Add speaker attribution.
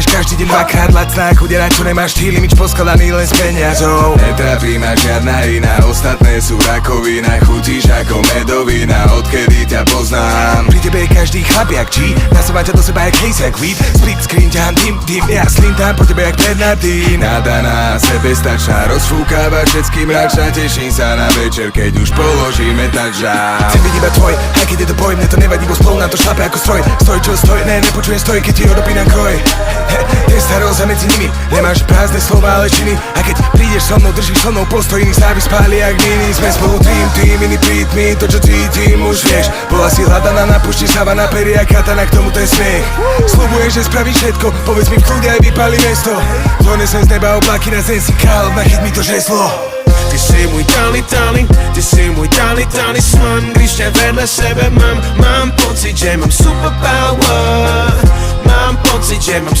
Speaker 1: Dostaneš každý deň dvakrát lacná chudera, čo nemáš štýl, imič poskladaný len z peniazov. Netrápí ma žiadna iná, ostatné sú rakovina. Chutíš ako medovina, odkedy ťa poznám. Pri tebe je každý chlap jak G, nasávam ťa do seba jak case jak weed. Split screen ťahám dim, ja slintám po tebe jak Bernardín. Nadaná, sebestačná, rozfúkáva všetkým mračná. Teším sa na večer, keď už položíme tača. Chcem byť iba tvoj, aj keď je to boj, mne to nevadí, bo spolu na to šlape ako stroj. Stoj čo stoj, nepočujem stoj, keď ti odopínam kroj. Je staroza medzi nimi, nemáš prázdne slova, ale činy. A keď prídeš so mnou, držíš so mnou postoj, iný sa vyspáli jak mini. Sme spolu tým, iný prítmi, to čo cítim už vieš. Bola si hľadaná na pušti, sáva na pery a katana, k tomu ten smiech. Sľubuješ, že spravíš všetko, povedz mi v kľude aj vypáli mesto. Donesem z neba oblaky na zem, si kráľ, nachyť mi to žeslo.
Speaker 2: Ty si môj darling, ty si môj darling svan. Když ťa vedľa sebe mám pocit, že mám superpower. Mám pocit, že mám